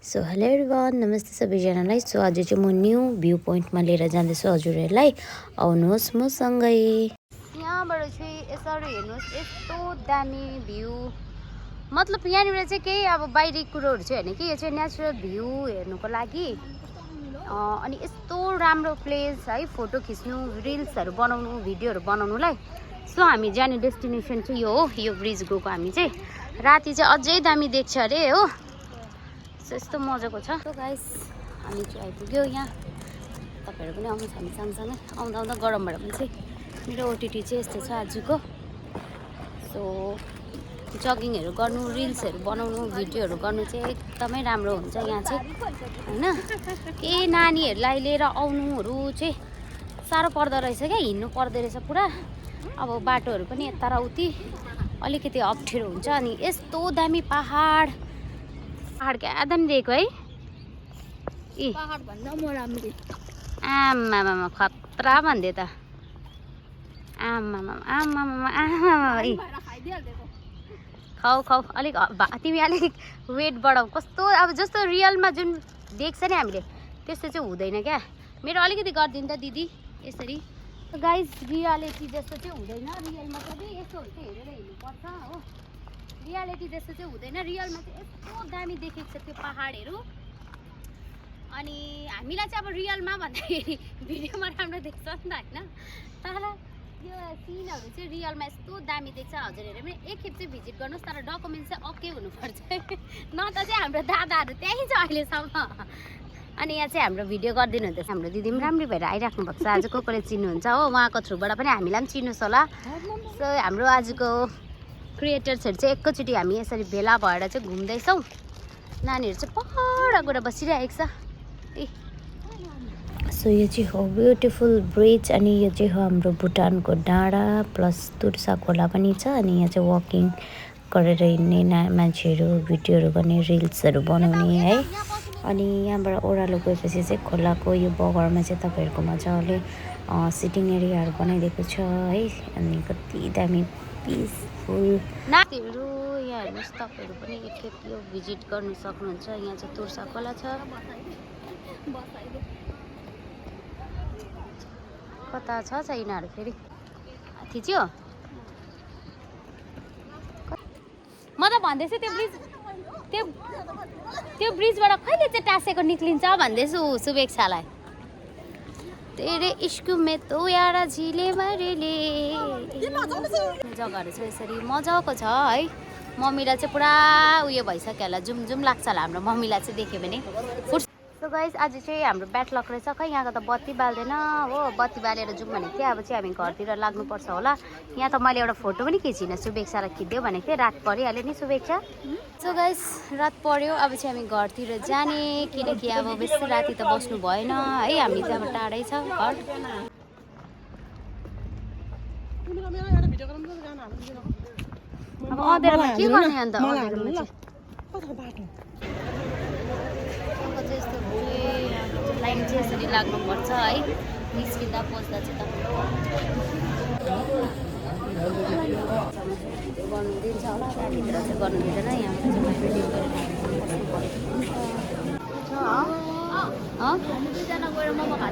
So hello everyone, नमस्ते सबैजनालाई। So आज चाहिँ म न्यू भ्यू पोइन्टमा लिएर जाँदैछु हजुरहरूलाई। आउनुहोस् मसँगै। यहाँबाट चाहिँ यसरी हेर्नुहोस्, यस्तो दामी भ्यू। मतलब यहाँनिर चाहिँ केही अब बाहिरी कुरोहरू चाहिँ होइन कि, यो चाहिँ नेचुरल भ्यू हेर्नुको लागि अनि यस्तो राम्रो प्लेस है, फोटो खिच्नु, रिल्सहरू बनाउनु, भिडियोहरू बनाउनुलाई। सो हामी जाने डेस्टिनेसन चाहिँ यो हो, यो ब्रिज गएको हामी चाहिँ। राति चाहिँ अझै दामी देख्छ अरे हो, यस्तो मजाको छ। सो गाइस हामी चाहिँ आइपुग्यो यहाँ। तपाईँहरू पनि आउनुहोस् हामी सँगसँगै। आउँदा आउँदा गरमबाट पनि चाहिँ मेरो ओटिटी चाहिँ यस्तो छ आजको। सो जगिङहरू गर्नु, रिल्सहरू बनाउनु, भिडियोहरू गर्नु चाहिँ एकदमै राम्रो हुन्छ यहाँ चाहिँ होइन। केही नानीहरूलाई लिएर आउनुहरू चाहिँ साह्रो पर्दो रहेछ क्या, हिँड्नु पर्दो रहेछ पुरा। अब बाटोहरू पनि यता र उति अलिकति अप्ठ्यारो हुन्छ। अनि यस्तो दामी पहाड क्या दामी दिएको है। आमामा खतरा भन्दै त। आमामा खाऊ खाऊ अलिक तिमी अलिक वेट बढाऊ। कस्तो अब जस्तो रियलमा जुन देख्छ नि हामीले त्यस्तो चाहिँ हुँदैन क्या। मेरो अलिकति गरिदिनु त दिदी यसरी। गाइस रियालिटी जस्तो चाहिँ हुँदैन। रियलमा चाहिँ यस्तोहरू चाहिँ हेरेर हिँड्नुपर्छ हो। रियालिटी जस्तो चाहिँ हुँदैन। रियलमा चाहिँ यस्तो दामी देखेको छ त्यो पहाडहरू। अनि हामीलाई चाहिँ अब रियलमा भन्दाखेरि भिडियोमा राम्रो देख्छ नि त होइन। तर यो सिनहरू चाहिँ रियलमा यस्तो दामी देख्छ। हजुरहरूले पनि एकखेप चाहिँ भिजिट गर्नुहोस्, तर डकुमेन्ट चाहिँ ओके हुनुपर्छ न त चाहिँ हाम्रो दादाहरू त्यहीँ छ अहिलेसम्म। अनि यहाँ चाहिँ हाम्रो भिडियो गरिदिनु हुँदैछ। हाम्रो दिदी पनि राम्रै भएर आइराख्नु भएको छ। आज कसले चिन्नुहुन्छ हो, उहाँको थ्रुबाट पनि हामीलाई पनि चिन्नुहोस् होला। सो हाम्रो आजको क्रिएटर्सहरू चाहिँ एकैचोटि हामी यसरी भेला भएर चाहिँ घुम्दैछौँ। नानीहरू चाहिँ पर गएर बसिरहेको छ। सो यो चाहिँ हो ब्युटिफुल ब्रिज। अनि यो चाहिँ हो हाम्रो भुटानको डाँडा प्लस तुर्सा खोला पनि छ। अनि यहाँ चाहिँ वकिङ गरेर हिँड्ने मान्छेहरू, भिडियोहरू गर्ने, रिल्सहरू बनाउने है। अनि यहाँबाट ओह्रालो गएपछि चाहिँ खोलाको यो बगरमा चाहिँ तपाईँहरूको मजाले सिटिङ एरियाहरू बनाइदिएको छ है। अनि कति दामी पिसफुल नातिहरू। यहाँ हेर्नुहोस्, तपाईँहरू पनि एकखेप यो भिजिट गर्नु सक्नुहुन्छ। यहाँ चाहिँ तुर्सा खोला छ। कता छ यिनीहरू फेरि थिच्यो। म त भन्दैछु त्यो ब्रिजबाट कहिले चाहिँ टाँसेको निक्लिन्छ भन्दैछु शुभेच्छालाई। तेरे इश्क में तो यारा झिले मरेले जग्गाहरू छ यसरी मजाको छ है। मम्मीलाई चाहिँ पुरा उयो भइसक्यो होला, जुम जुम लाग्छ होला हाम्रो मम्मीलाई चाहिँ देख्यो भने। सो गाइस आज चाहिँ हाम्रो ब्याड लक रहेछ। खै यहाँको त बत्ती बाल्दैन हो। बत्ती बालेर जाउँ भनेको थिएँ। अब चाहिँ हामी घरतिर लाग्नुपर्छ होला। यहाँ त मैले एउटा फोटो पनि खिचिनँ, शुभेच्छालाई खिचिदियो भनेको थिएँ। रात परिहाल्यो नि शुभेच्छा। सो गाइस रात पर्यो, अब चाहिँ हामी घरतिर जाने। किनकि अब बेसी राति त बस्नु भएन है, हामी चाहिँ अब टाढै छ घर। अब अँधेरोमा के गर्ने अन्त, अँधेरोमा चाहिँ लाइन चाहिँ यसरी लाग्नुपर्छ है। निस्किँदा पस्दा चाहिँ तपाईँको गर्नु दिन्छ होला, त्यहाँभित्र चाहिँ गर्नु दिँदैन। यहाँ